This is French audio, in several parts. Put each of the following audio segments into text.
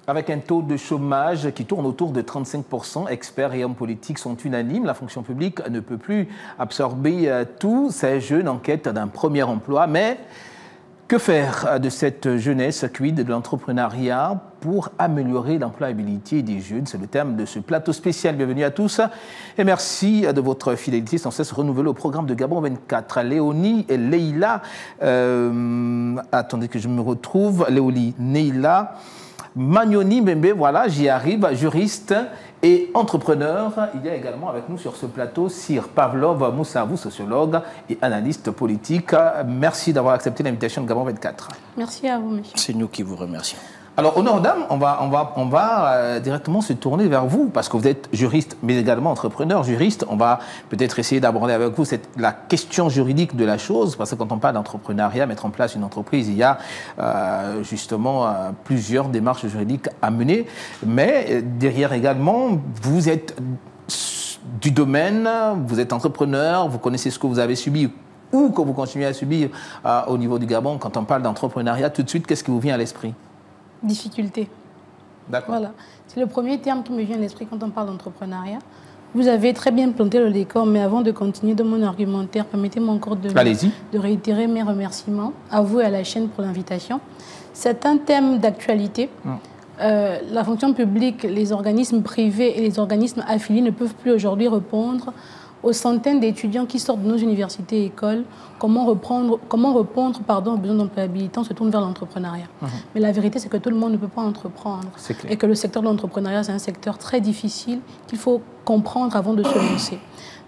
Avec un taux de chômage qui tourne autour de 35%, experts et hommes politiques sont unanimes. La fonction publique ne peut plus absorber tous ces jeunes en quête d'un premier emploi. Mais que faire de cette jeunesse quid de l'entrepreneuriat pour améliorer l'employabilité des jeunes? C'est le thème de ce plateau spécial. Bienvenue à tous et merci de votre fidélité sans cesse renouvelée au programme de Gabon 24. Léonie et Leïla, attendez que je me retrouve, Léonie, Neila, Magnoni Mbembe, voilà, j'y arrive, juriste et entrepreneur. Il y a également avec nous sur ce plateau Sir Pavlov Moussavou, sociologue et analyste politique. Merci d'avoir accepté l'invitation de Gabon 24. Merci à vous, monsieur. C'est nous qui vous remercions. Alors, honneur aux dames, on va directement se tourner vers vous, parce que vous êtes juriste, mais également entrepreneur, juriste. On va peut-être essayer d'aborder avec vous la question juridique de la chose, parce que quand on parle d'entrepreneuriat, mettre en place une entreprise, il y a justement plusieurs démarches juridiques à mener. Mais derrière également, vous êtes du domaine, vous êtes entrepreneur, vous connaissez ce que vous avez subi ou que vous continuez à subir au niveau du Gabon. Quand on parle d'entrepreneuriat, tout de suite, qu'est-ce qui vous vient à l'esprit ? Difficulté. D'accord. Voilà. C'est le premier terme qui me vient à l'esprit quand on parle d'entrepreneuriat. Vous avez très bien planté le décor, mais avant de continuer de mon argumentaire, permettez-moi encore de réitérer mes remerciements à vous et à la chaîne pour l'invitation. C'est un thème d'actualité. La fonction publique, les organismes privés et les organismes affiliés ne peuvent plus aujourd'hui répondre aux centaines d'étudiants qui sortent de nos universités et écoles, comment répondre aux besoins d'employabilité, on se tourne vers l'entrepreneuriat. Mais la vérité, c'est que tout le monde ne peut pas entreprendre. Et que le secteur de l'entrepreneuriat, c'est un secteur très difficile qu'il faut comprendre avant de se lancer.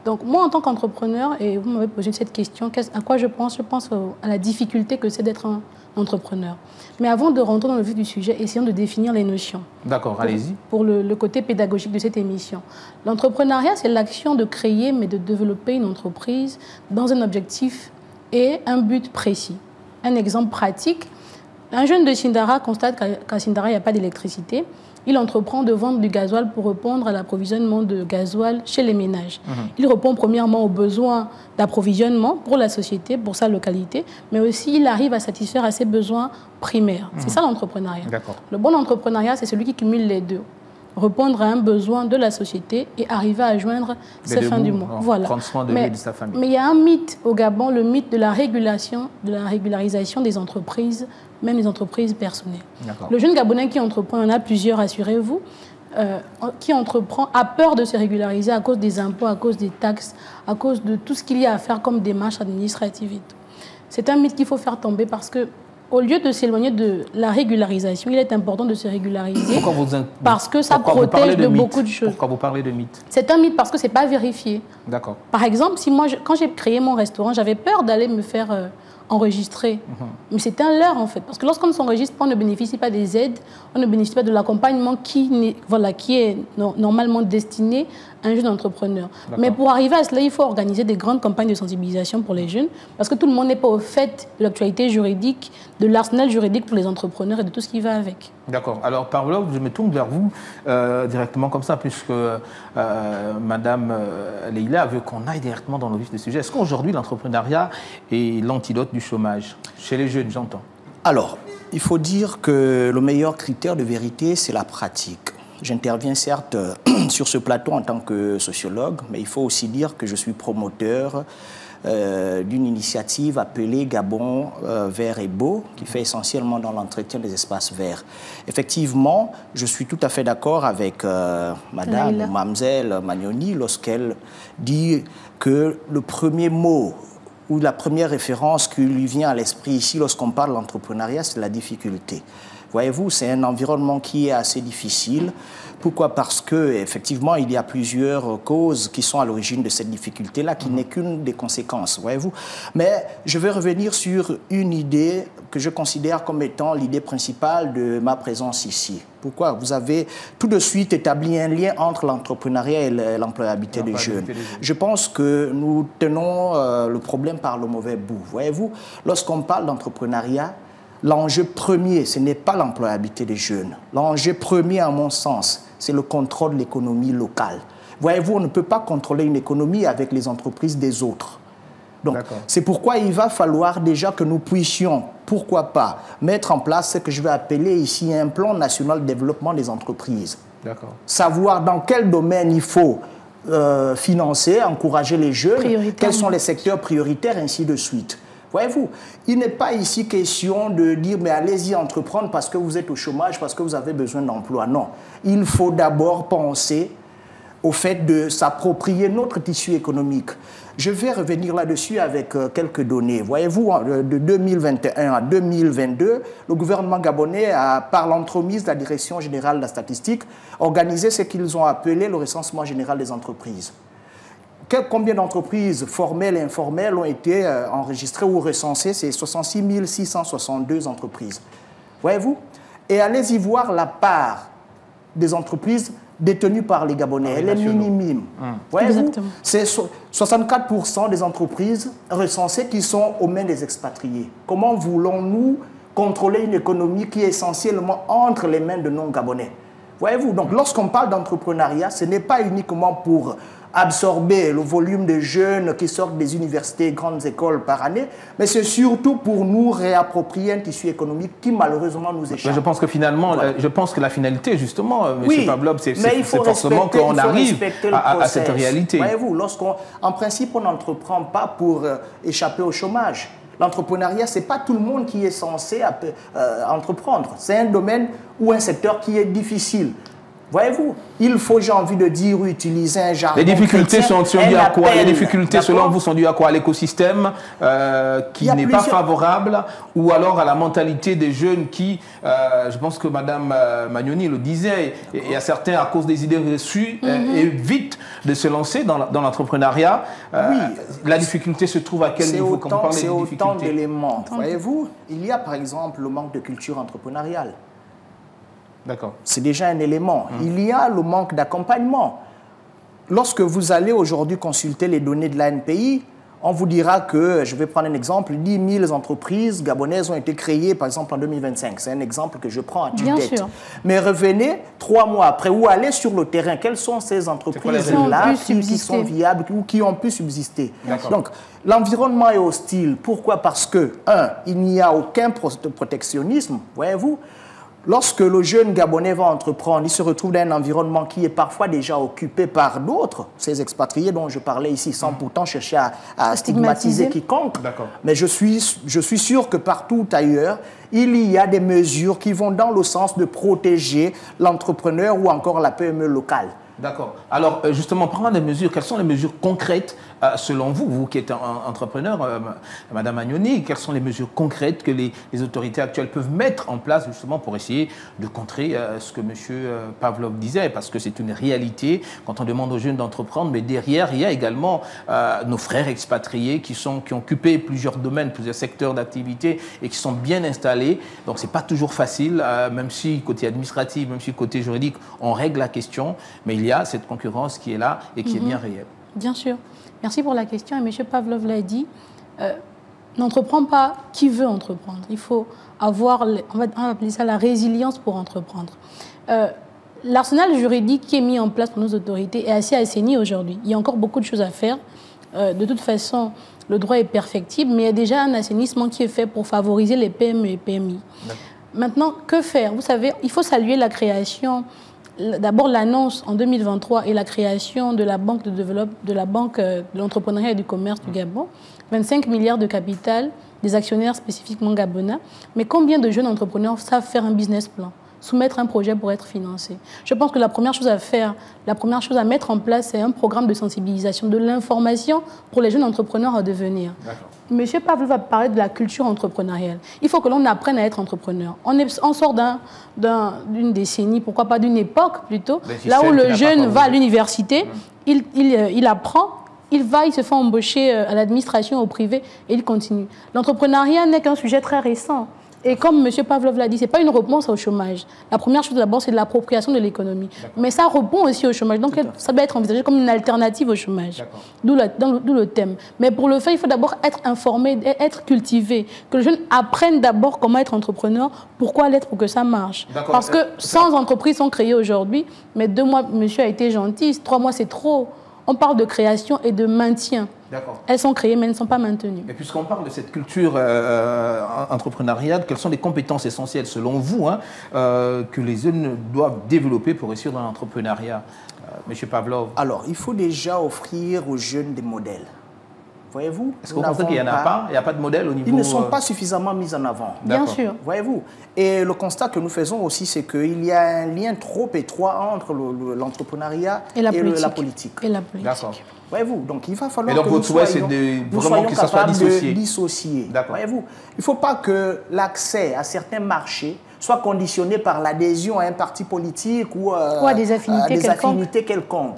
Donc moi, en tant qu'entrepreneur, et vous m'avez posé cette question, à quoi je pense? Je pense à la difficulté que c'est d'être un entrepreneur. Mais avant de rentrer dans le vif du sujet, essayons de définir les notions. D'accord, allez-y. Pour le côté pédagogique de cette émission. L'entrepreneuriat, c'est l'action de créer, mais de développer une entreprise dans un objectif et un but précis. Un exemple pratique, un jeune de Sindara constate qu'à Sindara, il n'y a pas d'électricité. Il entreprend de vendre du gasoil pour répondre à l'approvisionnement de gasoil chez les ménages. Il répond premièrement aux besoins d'approvisionnement pour la société, pour sa localité, mais aussi il arrive à satisfaire à ses besoins primaires. C'est ça l'entrepreneuriat. Le bon entrepreneuriat, c'est celui qui cumule les deux. Répondre à un besoin de la société et arriver à joindre ses fins du mois. Voilà. Prendre soin de lui et de sa famille. Mais il y a un mythe au Gabon, le mythe de la régularisation des entreprises, même les entreprises personnelles. Le jeune Gabonais qui entreprend, il y en a plusieurs, assurez-vous, qui entreprend a peur de se régulariser à cause des impôts, à cause des taxes, à cause de tout ce qu'il y a à faire comme démarche administrative et tout. C'est un mythe qu'il faut faire tomber parce que au lieu de s'éloigner de la régularisation, il est important de se régulariser parce que ça protège de beaucoup de choses. Pourquoi vous parlez de mythe? C'est un mythe parce que ce n'est pas vérifié. D'accord. Par exemple, quand j'ai créé mon restaurant, j'avais peur d'aller me faire enregistrer. Mais c'est un leurre en fait. Parce que lorsqu'on ne s'enregistre pas, on ne bénéficie pas des aides, on ne bénéficie pas de l'accompagnement qui est normalement destiné à un jeune entrepreneur. Mais pour arriver à cela, il faut organiser des grandes campagnes de sensibilisation pour les jeunes parce que tout le monde n'est pas au fait de l'actualité juridique, de l'arsenal juridique pour les entrepreneurs et de tout ce qui va avec. D'accord. Alors, Pavlov, je me tourne vers vous directement comme ça, puisque Madame Leïla veut qu'on aille directement dans le vif du sujet. Est-ce qu'aujourd'hui, l'entrepreneuriat est l'antidote du chômage? Chez les jeunes, j'entends. Alors, il faut dire que le meilleur critère de vérité, c'est la pratique. J'interviens certes sur ce plateau en tant que sociologue, mais il faut aussi dire que je suis promoteur d'une initiative appelée Gabon Vert et Beau, qui fait essentiellement dans l'entretien des espaces verts. Effectivement, je suis tout à fait d'accord avec Madame ou Mamzelle Magnoni lorsqu'elle dit que le premier mot ou la première référence qui lui vient à l'esprit ici lorsqu'on parle de l'entrepreneuriat, c'est la difficulté. Voyez-vous, c'est un environnement qui est assez difficile. Pourquoi? Parce qu'effectivement, il y a plusieurs causes qui sont à l'origine de cette difficulté-là, qui n'est qu'une des conséquences, voyez-vous. Mais je vais revenir sur une idée que je considère comme étant l'idée principale de ma présence ici. Pourquoi? Vous avez tout de suite établi un lien entre l'entrepreneuriat et l'employabilité des jeunes. Je pense que nous tenons le problème par le mauvais bout. Voyez-vous, lorsqu'on parle d'entrepreneuriat, l'enjeu premier, ce n'est pas l'employabilité des jeunes. L'enjeu premier, à mon sens, c'est le contrôle de l'économie locale. Voyez-vous, on ne peut pas contrôler une économie avec les entreprises des autres. Donc, c'est pourquoi il va falloir déjà que nous puissions, pourquoi pas, mettre en place ce que je vais appeler ici un plan national de développement des entreprises. Savoir dans quel domaine il faut financer, encourager les jeunes, quels sont les secteurs prioritaires, ainsi de suite. Voyez-vous, il n'est pas ici question de dire mais allez-y entreprendre parce que vous êtes au chômage, parce que vous avez besoin d'emploi. Non, il faut d'abord penser au fait de s'approprier notre tissu économique. Je vais revenir là-dessus avec quelques données. Voyez-vous, de 2021 à 2022, le gouvernement gabonais a, par l'entremise de la Direction générale de la statistique, organisé ce qu'ils ont appelé le recensement général des entreprises. Combien d'entreprises formelles et informelles ont été enregistrées ou recensées? C'est 66 662 entreprises. Voyez-vous? Et allez-y voir la part des entreprises détenues par les Gabonais. Elle est minime. Voyez-vous? C'est 64% des entreprises recensées qui sont aux mains des expatriés. Comment voulons-nous contrôler une économie qui est essentiellement entre les mains de non-Gabonais? Voyez-vous? Donc, lorsqu'on parle d'entrepreneuriat, ce n'est pas uniquement pour absorber le volume de jeunes qui sortent des universités et grandes écoles par année, mais c'est surtout pour nous réapproprier un tissu économique qui malheureusement nous échappe. Mais je pense que finalement, je pense que la finalité justement, M. Pavlov, c'est forcément qu'on arrive à cette réalité. Voyez-vous, en principe, on n'entreprend pas pour échapper au chômage. L'entrepreneuriat, ce n'est pas tout le monde qui est censé entreprendre. C'est un domaine ou un secteur qui est difficile. Voyez-vous, il faut, j'ai envie de dire, utiliser un jargon. Les difficultés sont dues à quoi? Les difficultés, selon vous, sont dues à quoi? À l'écosystème qui n'est pas favorable, ou alors à la mentalité des jeunes qui, je pense que Mme Magnoni le disait, et à certains, à cause des idées reçues, évitent de se lancer dans l'entrepreneuriat. La difficulté se trouve à quel niveau? C'est autant d'éléments. Voyez-vous, il y a par exemple le manque de culture entrepreneuriale. C'est déjà un élément. Il y a le manque d'accompagnement. Lorsque vous allez aujourd'hui consulter les données de l'ANPI, on vous dira que, je vais prendre un exemple, 10 000 entreprises gabonaises ont été créées, par exemple, en 2025. C'est un exemple que je prends à tue-tête. Mais revenez 3 mois après, ou allez sur le terrain. Quelles sont ces entreprises-là qui sont viables ou qui ont pu subsister? Donc, l'environnement est hostile. Pourquoi? Parce que, il n'y a aucun protectionnisme, voyez-vous. Lorsque le jeune Gabonais va entreprendre, il se retrouve dans un environnement qui est parfois déjà occupé par d'autres, ces expatriés dont je parlais ici, sans pourtant chercher à stigmatiser quiconque. Mais je suis sûr que partout ailleurs, il y a des mesures qui vont dans le sens de protéger l'entrepreneur ou encore la PME locale. D'accord. Alors, justement, prendre des mesures, quelles sont les mesures concrètes, selon vous, vous qui êtes entrepreneur, Mme Magnoni, quelles sont les mesures concrètes que les autorités actuelles peuvent mettre en place, justement, pour essayer de contrer ce que M. Pavlov disait? Parce que c'est une réalité, quand on demande aux jeunes d'entreprendre, mais derrière, il y a également nos frères expatriés qui ont occupé plusieurs domaines, plusieurs secteurs d'activité et qui sont bien installés. Donc, ce n'est pas toujours facile, même si côté administratif, même si côté juridique, on règle la question, mais il y a cette concurrence qui est là et qui est bien réelle. Bien sûr. Merci pour la question. Et M. Pavlov l'a dit, n'entreprend pas qui veut entreprendre. Il faut avoir, on va appeler ça la résilience pour entreprendre. L'arsenal juridique qui est mis en place par nos autorités est assez assaini aujourd'hui. Il y a encore beaucoup de choses à faire. De toute façon, le droit est perfectible, mais il y a déjà un assainissement qui est fait pour favoriser les PME et PMI. Maintenant, que faire? Vous savez, il faut saluer la création. D'abord, l'annonce en 2023 et la création de la banque de l'entrepreneuriat et du commerce du Gabon, 25 milliards de capital, des actionnaires spécifiquement gabonais. Mais combien de jeunes entrepreneurs savent faire un business plan, soumettre un projet pour être financé? Je pense que la première chose à faire, la première chose à mettre en place, c'est un programme de sensibilisation, de l'information pour les jeunes entrepreneurs à devenir. Monsieur Pavlov va parler de la culture entrepreneuriale. Il faut que l'on apprenne à être entrepreneur. On sort d'une décennie, pourquoi pas d'une époque plutôt, là où le jeune va à l'université, il apprend, il se fait embaucher à l'administration, au privé, et il continue. L'entrepreneuriat n'est qu'un sujet très récent. Et comme M. Pavlov l'a dit, ce n'est pas une réponse au chômage. La première chose d'abord, c'est de l'appropriation de l'économie. Mais ça répond aussi au chômage. Donc ça doit être envisagé comme une alternative au chômage. D'où le thème. Mais pour le faire, il faut d'abord être informé, être cultivé. Que le jeune apprenne d'abord comment être entrepreneur, pourquoi l'être pour que ça marche. Parce que 100 entreprises sont créées aujourd'hui, mais 2 mois, monsieur a été gentil, 3 mois c'est trop. On parle de création et de maintien. Elles sont créées, mais elles ne sont pas maintenues. Et puisqu'on parle de cette culture entrepreneuriale, quelles sont les compétences essentielles, selon vous, que les jeunes doivent développer pour réussir dans l'entrepreneuriat, M. Pavlov? Alors, il faut déjà offrir aux jeunes des modèles. Voyez-vous? Est-ce que vous pensez qu'il n'y en a pas? Il n'y a pas de modèle au niveau... Ils ne sont pas suffisamment mis en avant. Bien sûr. Voyez-vous? Et le constat que nous faisons aussi, c'est qu'il y a un lien trop étroit entre l'entrepreneuriat et la politique. D'accord. Voyez-vous? Donc, il va falloir donc, votre souhait, c'est vraiment que ça soit dissocié. Voyez-vous? Il ne faut pas que l'accès à certains marchés soit conditionné par l'adhésion à un parti politique ou à des affinités quelconques.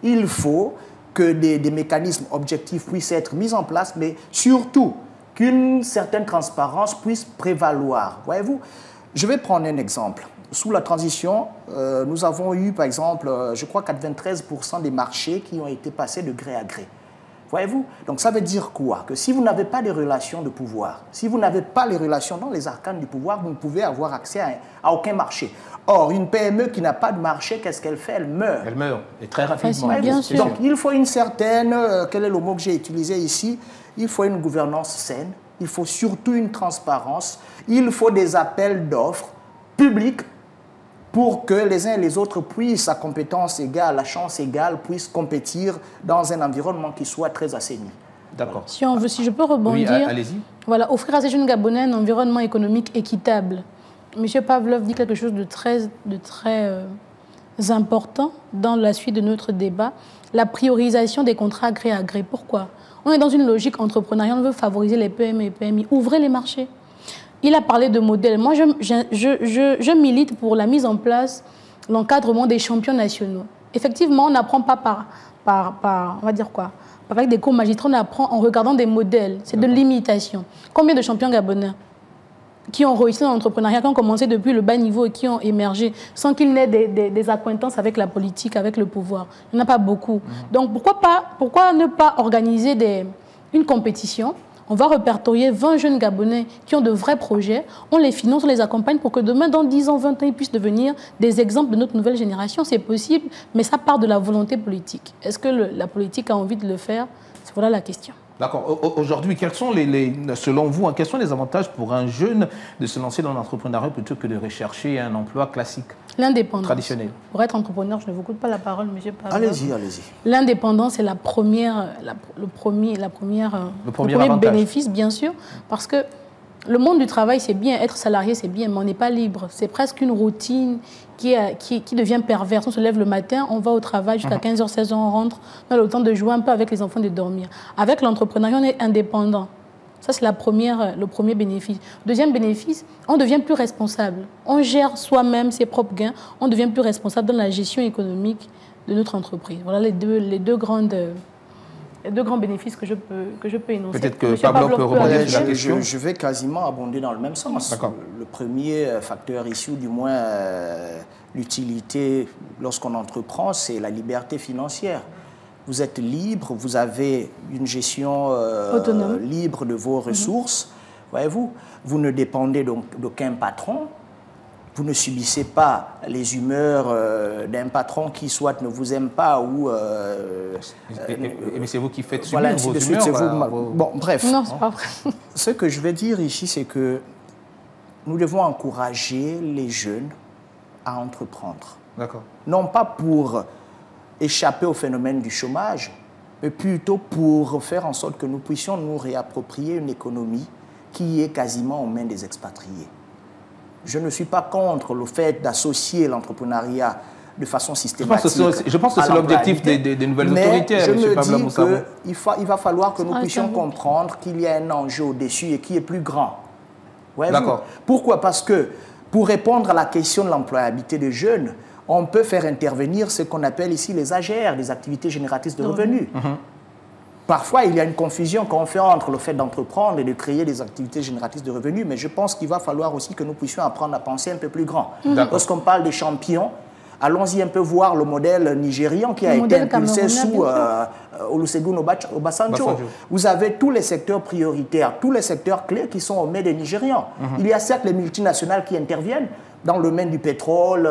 Il faut que des mécanismes objectifs puissent être mis en place, mais surtout qu'une certaine transparence puisse prévaloir. Voyez-vous, je vais prendre un exemple. Sous la transition, nous avons eu, par exemple, je crois 93% des marchés qui ont été passés de gré à gré. Voyez-vous? Donc ça veut dire quoi? Que si vous n'avez pas de relations de pouvoir, si vous n'avez pas les relations dans les arcanes du pouvoir, vous ne pouvez avoir accès à aucun marché. Or, une PME qui n'a pas de marché, qu'est-ce qu'elle fait? Elle meurt. Elle meurt, et très rapidement. Bien sûr. Donc, il faut une certaine, quel est le mot que j'ai utilisé ici? Il faut une gouvernance saine, il faut surtout une transparence, il faut des appels d'offres publics pour que les uns et les autres puissent, à compétence égale, à chance égale, puissent compétir dans un environnement qui soit très assaini. D'accord. Si je peux rebondir, oui, allez-y. Voilà, offrir à ces jeunes Gabonais un environnement économique équitable. M. Pavlov dit quelque chose de très important dans la suite de notre débat, la priorisation des contrats gré à gré. Pourquoi? On est dans une logique entrepreneuriale, on veut favoriser les PME et PMI, ouvrez les marchés. Il a parlé de modèles. Moi, je milite pour la mise en place, l'encadrement des champions nationaux. Effectivement, on n'apprend pas on va dire quoi, avec des cours magistraux, on apprend en regardant des modèles. C'est de l'imitation. Combien de champions gabonais qui ont réussi dans l'entrepreneuriat, qui ont commencé depuis le bas niveau et qui ont émergé sans qu'ils n'aient des accointances avec la politique, avec le pouvoir? Il n'y en a pas beaucoup. Donc pourquoi ne pas organiser une compétition? On va répertorier 20 jeunes Gabonais qui ont de vrais projets, on les finance, on les accompagne pour que demain, dans 10 ans, 20 ans, ils puissent devenir des exemples de notre nouvelle génération. C'est possible, mais ça part de la volonté politique. Est-ce que la politique a envie de le faire? Voilà la question. D'accord. Aujourd'hui, quels sont selon vous, quels sont les avantages pour un jeune de se lancer dans l'entrepreneuriat plutôt que de rechercher un emploi classique, traditionnel? Pour être entrepreneur, je ne vous coûte pas la parole, monsieur Pavlov. Allez-y, allez-y. L'indépendance est le premier bénéfice, bien sûr, parce que le monde du travail, c'est bien, être salarié, c'est bien, mais on n'est pas libre. C'est presque une routine qui devient perverse. On se lève le matin, on va au travail jusqu'à 15h, 16h, on rentre. On a le temps de jouer un peu avec les enfants, de dormir. Avec l'entrepreneuriat, on est indépendant. Ça, c'est le premier bénéfice. Deuxième bénéfice, on devient plus responsable. On gère soi-même ses propres gains. On devient plus responsable dans la gestion économique de notre entreprise. Voilà les deux grands bénéfices que je peux énoncer. Peut-être que Pavlov peut rebondir sur la question. Je vais quasiment abonder dans le même sens. Le premier facteur issu, du moins l'utilité lorsqu'on entreprend, c'est la liberté financière. Vous êtes libre, vous avez une gestion libre de vos ressources. Voyez-vous, vous ne dépendez donc d'aucun patron. Vous ne subissez pas les humeurs d'un patron qui soit ne vous aime pas ou... mais c'est vous qui faites subir vos humeurs. Bon, bref. Non, c'est pas vrai. Ce que je vais dire ici, c'est que nous devons encourager les jeunes à entreprendre. D'accord. Non pas pour échapper au phénomène du chômage, mais plutôt pour faire en sorte que nous puissions nous réapproprier une économie qui est quasiment aux mains des expatriés. Je ne suis pas contre le fait d'associer l'entrepreneuriat de façon systématique. Je pense que c'est l'objectif des nouvelles autorités. Mais je me dis qu'il va falloir que nous puissions comprendre qu'il y a un enjeu au-dessus et qui est plus grand. D'accord. Pourquoi? Parce que pour répondre à la question de l'employabilité des jeunes, on peut faire intervenir ce qu'on appelle ici les AGR, les activités génératrices de revenus. Parfois, il y a une confusion qu'on fait entre le fait d'entreprendre et de créer des activités génératrices de revenus, mais je pense qu'il va falloir aussi que nous puissions apprendre à penser un peu plus grand. Lorsqu'on parle des champions, allons-y un peu voir le modèle nigérian qui a été impulsé sous Olusegun Obasanjo. Vous avez tous les secteurs prioritaires, tous les secteurs clés qui sont aux mains des Nigérians. Il y a certes les multinationales qui interviennent dans le domaine du pétrole,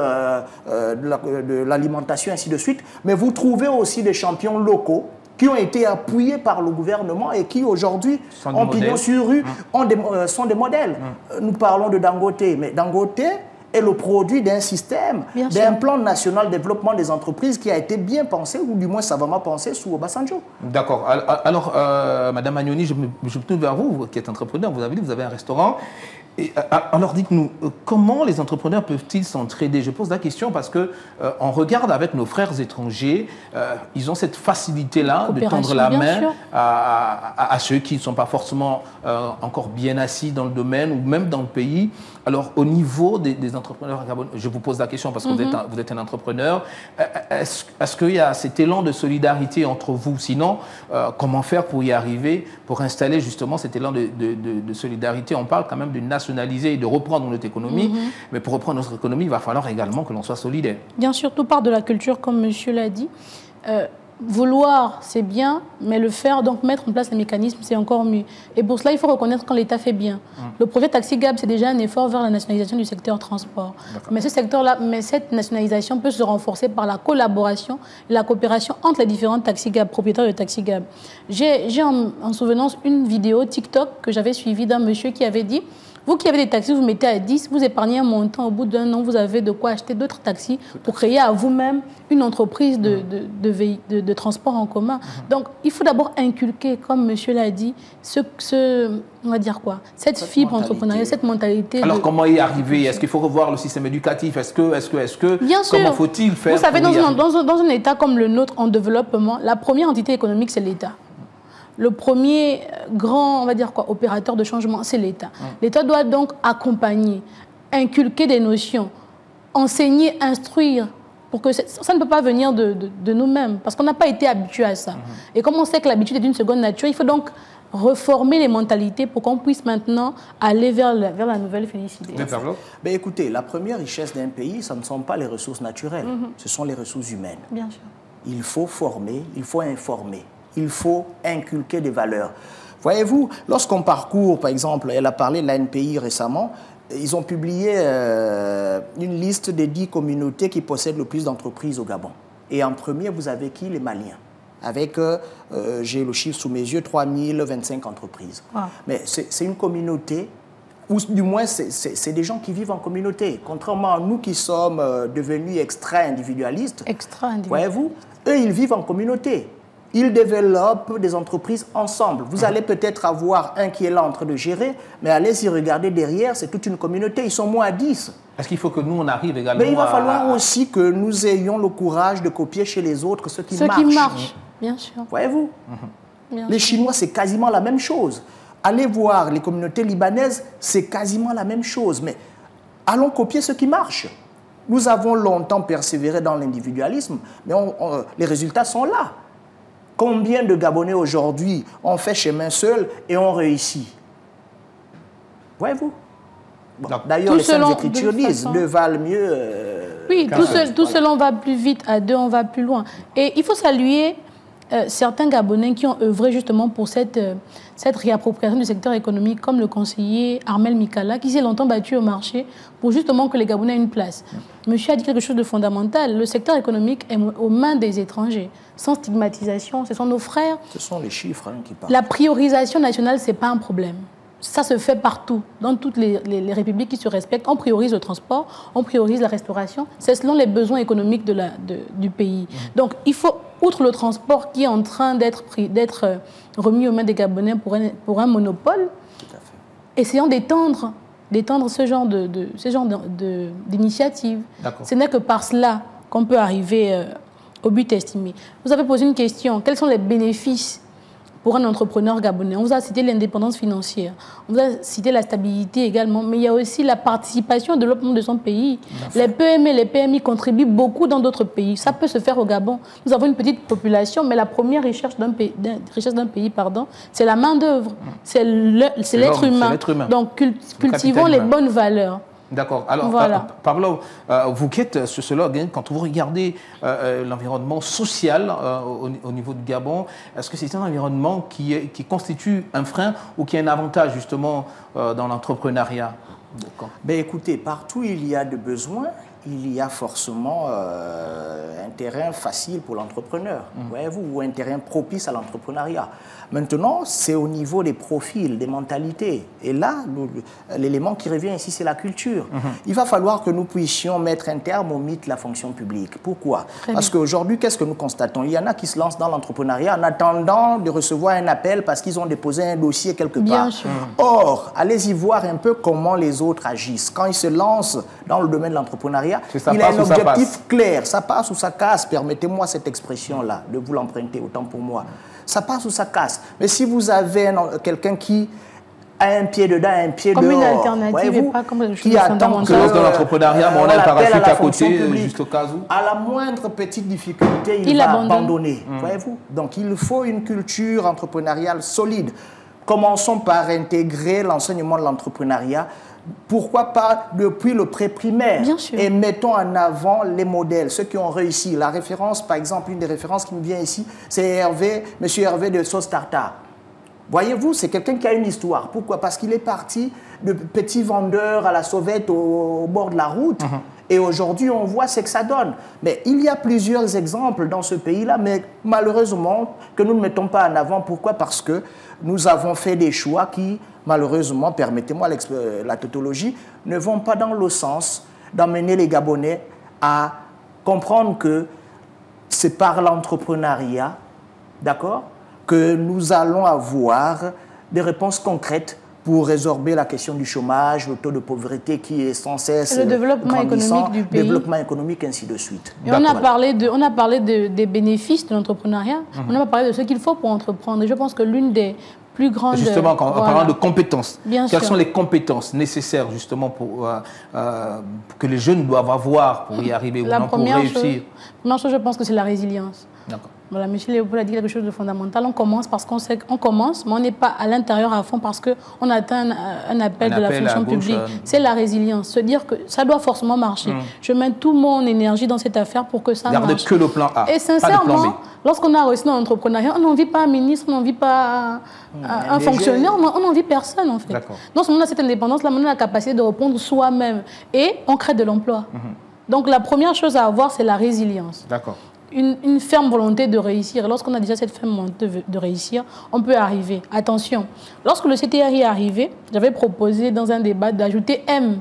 de l'alimentation, ainsi de suite, mais vous trouvez aussi des champions locaux qui ont été appuyés par le gouvernement et qui aujourd'hui, en pignon sur rue, sont des modèles. Nous parlons de Dangote, mais Dangote est le produit d'un système, d'un plan national de développement des entreprises qui a été bien pensé, ou du moins savamment pensé, sous Obasanjo. D'accord. Alors, Madame Agnoni, je me tourne vers vous, qui êtes entrepreneur, vous avez dit que vous avez un restaurant. Et, alors dites-nous, comment les entrepreneurs peuvent-ils s'entraider? Je pose la question parce qu'on regarde avec nos frères étrangers, ils ont cette facilité-là de tendre la main à ceux qui ne sont pas forcément encore bien assis dans le domaine ou même dans le pays. Alors au niveau des entrepreneurs, je vous pose la question parce que vous êtes un entrepreneur, est-ce qu'il y a cet élan de solidarité entre vous? Sinon, comment faire pour y arriver, pour installer justement cet élan de solidarité? On parle quand même d'une nationalité et de reprendre notre économie. Mais pour reprendre notre économie, il va falloir également que l'on soit solidaire. Bien sûr, tout part de la culture, comme monsieur l'a dit. Vouloir, c'est bien, mais le faire, donc mettre en place les mécanismes, c'est encore mieux. Et pour cela, il faut reconnaître quand l'État fait bien. Le projet Taxi Gab, c'est déjà un effort vers la nationalisation du secteur transport. Mais ce secteur-là, cette nationalisation peut se renforcer par la collaboration et la coopération entre les différents Taxi Gab, propriétaires de Taxi Gab. J'ai en souvenance une vidéo TikTok que j'avais suivie d'un monsieur qui avait dit: vous qui avez des taxis, vous mettez à 10, vous épargnez un montant, au bout d'un an, vous avez de quoi acheter d'autres taxis pour créer à vous-même une entreprise de transport en commun. Donc, il faut d'abord inculquer, comme monsieur l'a dit, on va dire quoi, cette fibre entrepreneuriale, cette mentalité. Alors, comment y arriver? Est-ce qu'il faut revoir le système éducatif? Est-ce que Bien sûr. Comment faut-il faire? Vous savez, dans un État comme le nôtre en développement, la première entité économique, c'est l'État. Le premier grand, on va dire quoi, opérateur de changement, c'est l'État. L'État doit donc accompagner, inculquer des notions, enseigner, instruire, pour que ça ne peut pas venir de nous-mêmes, parce qu'on n'a pas été habitué à ça. Et comme on sait que l'habitude est d'une seconde nature, il faut donc reformer les mentalités pour qu'on puisse maintenant aller vers la nouvelle félicité. Ben écoutez, la première richesse d'un pays, ce ne sont pas les ressources naturelles, ce sont les ressources humaines. Bien sûr. Il faut former, il faut informer. Il faut inculquer des valeurs. Voyez-vous, lorsqu'on parcourt, par exemple, elle a parlé de l'ANPI récemment, ils ont publié une liste des 10 communautés qui possèdent le plus d'entreprises au Gabon. Et en premier, vous avez qui? Les Maliens. Avec, j'ai le chiffre sous mes yeux, 3025 entreprises. Mais c'est une communauté, ou du moins c'est des gens qui vivent en communauté. Contrairement à nous qui sommes devenus extra-individualistes. Voyez-vous, eux, ils vivent en communauté. Ils développent des entreprises ensemble. Vous allez peut-être avoir un qui est là en train de gérer, mais allez y regarder derrière, c'est toute une communauté. Ils sont moins à 10. Est-ce qu'il faut que nous, on arrive également Mais il va falloir aussi que nous ayons le courage de copier chez les autres ce qui marche. Ce qui marche, bien sûr. Voyez-vous, les Chinois, c'est quasiment la même chose. Allez voir les communautés libanaises, c'est quasiment la même chose. Mais allons copier ce qui marche. Nous avons longtemps persévéré dans l'individualisme, mais les résultats sont là. Combien de Gabonais aujourd'hui ont fait chemin seul et ont réussi? Voyez-vous? D'ailleurs, les Saintes Écritures disent « deux valent mieux ». Oui, tout seul on va plus vite, à deux on va plus loin. Et il faut saluer certains Gabonais qui ont œuvré justement pour cette réappropriation du secteur économique, comme le conseiller Armel Mikala, qui s'est longtemps battu au marché pour justement que les Gabonais aient une place. Monsieur a dit quelque chose de fondamental. Le secteur économique est aux mains des étrangers, sans stigmatisation. Ce sont nos frères. Ce sont les chiffres qui parlent. La priorisation nationale, ce n'est pas un problème. Ça se fait partout, dans toutes les républiques qui se respectent. On priorise le transport, on priorise la restauration. C'est selon les besoins économiques du pays. Donc, il faut, outre le transport qui est en train d'être remis aux mains des Gabonais pour un monopole, essayons d'étendre ce genre d'initiative. Ce n'est que par cela qu'on peut arriver au but estimé. Vous avez posé une question. Quels sont les bénéfices pour un entrepreneur gabonais? On vous a cité l'indépendance financière, on vous a cité la stabilité également, mais il y a aussi la participation au développement de son pays. Les PME et les PMI contribuent beaucoup dans d'autres pays. Ça peut se faire au Gabon. Nous avons une petite population, mais la première richesse d'un pays, c'est la main-d'œuvre, c'est l'être humain. Donc cultivons les bonnes valeurs. D'accord. Alors, voilà. Pablo, vous qui êtes sociologue, quand vous regardez l'environnement social au niveau du Gabon, est-ce que c'est un environnement qui constitue un frein ou qui est un avantage justement dans l'entrepreneuriat? Ben, écoutez, partout il y a des besoins, il y a forcément un terrain facile pour l'entrepreneur, voyez-vous, ou un terrain propice à l'entrepreneuriat. Maintenant, c'est au niveau des profils, des mentalités. Et là, l'élément qui revient ici, c'est la culture. Il va falloir que nous puissions mettre un terme au mythe de la fonction publique. Pourquoi? Parce qu'aujourd'hui, qu'est-ce que nous constatons? Il y en a qui se lancent dans l'entrepreneuriat en attendant de recevoir un appel parce qu'ils ont déposé un dossier quelque part. Bien sûr. Or, allez-y voir un peu comment les autres agissent. Quand ils se lancent dans le domaine de l'entrepreneuriat, il a un objectif clair. Ça passe ou ça casse, permettez-moi cette expression-là, de vous l'emprunter, autant pour moi. Ça passe ou ça casse. Mais si vous avez quelqu'un qui a un pied dedans, un pied dehors, une alternative et pas comme qui attend que dans l'entrepreneuriat, on a un parachute à côté, juste au cas où. À la moindre petite difficulté, il va abandonner. Voyez-vous. Donc il faut une culture entrepreneuriale solide. Commençons par intégrer l'enseignement de l'entrepreneuriat. Pourquoi pas depuis le pré-primaire? Et mettons en avant les modèles, ceux qui ont réussi. La référence, par exemple, une des références qui me vient ici, c'est Hervé, Monsieur Hervé de Sauce Tartare. Voyez-vous, c'est quelqu'un qui a une histoire. Pourquoi? Parce qu'il est parti de petit vendeur à la sauvette au bord de la route. Et aujourd'hui, on voit ce que ça donne. Mais il y a plusieurs exemples dans ce pays-là, mais malheureusement, que nous ne mettons pas en avant. Pourquoi? Parce que nous avons fait des choix qui, malheureusement, permettez-moi la tautologie, ne vont pas dans le sens d'emmener les Gabonais à comprendre que c'est par l'entrepreneuriat, d'accord, que nous allons avoir des réponses concrètes pour résorber la question du chômage, le taux de pauvreté qui est sans cesse le développement économique du pays. Développement économique, ainsi de suite. Et on a parlé des bénéfices de l'entrepreneuriat, on n'a pas parlé de ce qu'il faut pour entreprendre. Et je pense que l'une des plus grandes... Justement, en parlant de compétences, quelles sont les compétences nécessaires justement pour que les jeunes doivent avoir pour y arriver ou non, pour réussir? La première chose, je pense que c'est la résilience. D'accord. Voilà, M. Léopold a dit quelque chose de fondamental. On commence parce qu'on sait qu'on commence, mais on n'est pas à l'intérieur à fond parce qu'on atteint un appel de la fonction publique. C'est la résilience. Se dire que ça doit forcément marcher. Je mets toute mon énergie dans cette affaire pour que ça marche. Gardez que le plan A. Et sincèrement, lorsqu'on a réussi dans l'entrepreneuriat, on n'en vit pas un ministre, on n'en vit pas un fonctionnaire, on n'en vit personne en fait. Non seulement on a cette indépendance-là, mais on a la capacité de répondre soi-même et on crée de l'emploi. Donc la première chose à avoir, c'est la résilience. D'accord. Une ferme volonté de réussir. Lorsqu'on a déjà cette ferme volonté de réussir, on peut arriver. Attention, lorsque le CTRI est arrivé, j'avais proposé dans un débat d'ajouter M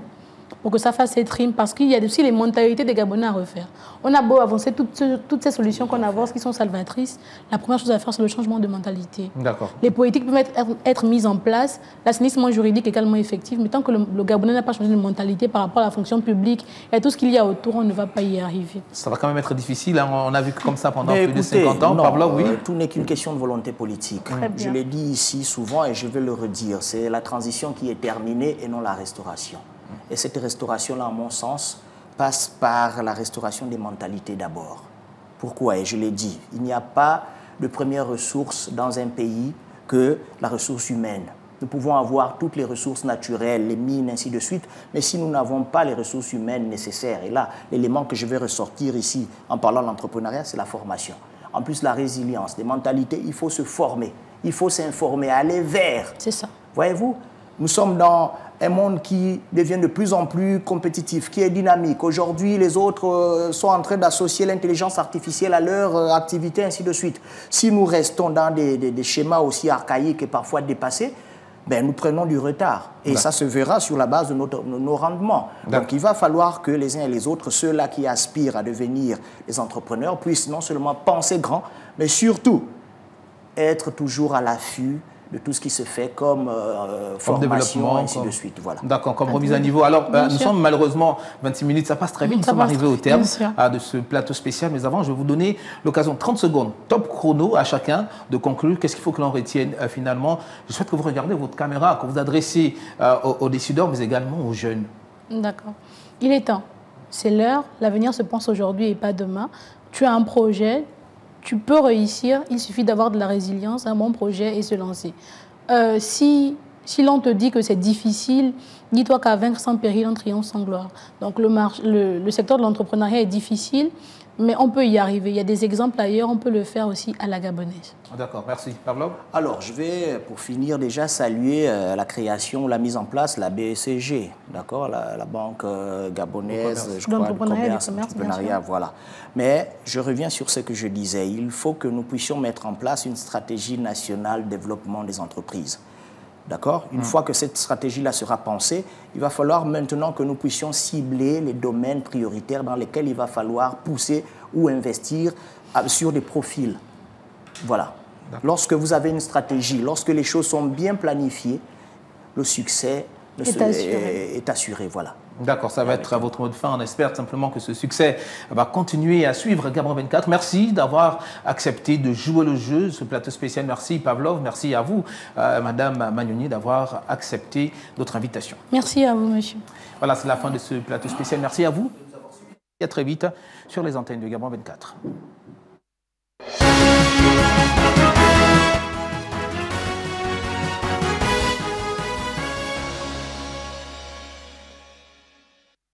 pour que ça fasse cette rime, parce qu'il y a aussi les mentalités des Gabonais à refaire. On a beau avancer toutes ces solutions qu'on avance qui sont salvatrices, la première chose à faire, c'est le changement de mentalité. Les politiques peuvent être mises en place, l'assainissement juridique également effectif, mais tant que le Gabonais n'a pas changé de mentalité par rapport à la fonction publique et à tout ce qu'il y a autour, on ne va pas y arriver. Ça va quand même être difficile, hein. On a vu comme ça pendant plus de 50 ans. Pablo, oui. Tout n'est qu'une question de volonté politique. Je l'ai dit ici souvent et je vais le redire, c'est la transition qui est terminée et non la restauration. Et cette restauration-là, à mon sens, passe par la restauration des mentalités d'abord. Pourquoi? Et je l'ai dit, il n'y a pas de première ressource dans un pays que la ressource humaine. Nous pouvons avoir toutes les ressources naturelles, les mines, ainsi de suite, mais si nous n'avons pas les ressources humaines nécessaires, et là, l'élément que je vais ressortir ici en parlant de l'entrepreneuriat, c'est la formation. En plus, la résilience, des mentalités, il faut se former, il faut s'informer, aller vers. C'est ça. Voyez-vous? Nous sommes dans un monde qui devient de plus en plus compétitif, qui est dynamique. Aujourd'hui, les autres sont en train d'associer l'intelligence artificielle à leur activité, ainsi de suite. Si nous restons dans des schémas aussi archaïques et parfois dépassés, ben, nous prenons du retard. Et ça se verra sur la base de nos rendements. Donc il va falloir que les uns et les autres, ceux-là qui aspirent à devenir des entrepreneurs, puissent non seulement penser grand, mais surtout être toujours à l'affût de tout ce qui se fait comme formation, ainsi de suite. Voilà. D'accord, comme remise à niveau. Alors, nous sommes malheureusement 26 minutes, ça passe très vite, nous sommes arrivés au terme de ce plateau spécial. Mais avant, je vais vous donner l'occasion, 30 secondes, top chrono à chacun, de conclure. Qu'est-ce qu'il faut que l'on retienne finalement? Je souhaite que vous regardez votre caméra, que vous adressez aux décideurs, mais également aux jeunes. D'accord. Il est temps. C'est l'heure. L'avenir se pense aujourd'hui et pas demain. Tu as un projet. Tu peux réussir, il suffit d'avoir de la résilience, un bon projet et se lancer. Si l'on te dit que c'est difficile, dis-toi qu'à vaincre sans péril, on triomphe sans gloire. Donc le secteur de l'entrepreneuriat est difficile, mais on peut y arriver. Il y a des exemples ailleurs, on peut le faire aussi à la gabonaise. D'accord, merci. Pavlov? Alors, je vais, pour finir, déjà saluer la création, la mise en place, la BCG, d'accord, la Banque gabonaise, je crois, du commerce, entrepreneuriat, voilà. Mais je reviens sur ce que je disais. Il faut que nous puissions mettre en place une stratégie nationale de développement des entreprises. D'accord? Une fois que cette stratégie-là sera pensée, il va falloir maintenant que nous puissions cibler les domaines prioritaires dans lesquels il va falloir pousser ou investir sur des profils. Voilà. Lorsque vous avez une stratégie, lorsque les choses sont bien planifiées, le succès est assuré. Voilà. D'accord, ça va être à votre mot de fin. On espère simplement que ce succès va continuer à suivre. Gabon 24, merci d'avoir accepté de jouer le jeu, ce plateau spécial. Merci Pavlov, merci à vous, Madame Magnoni, d'avoir accepté notre invitation. Merci à vous, monsieur. Voilà, c'est la fin de ce plateau spécial. Merci à vous. À très vite sur les antennes de Gabon 24.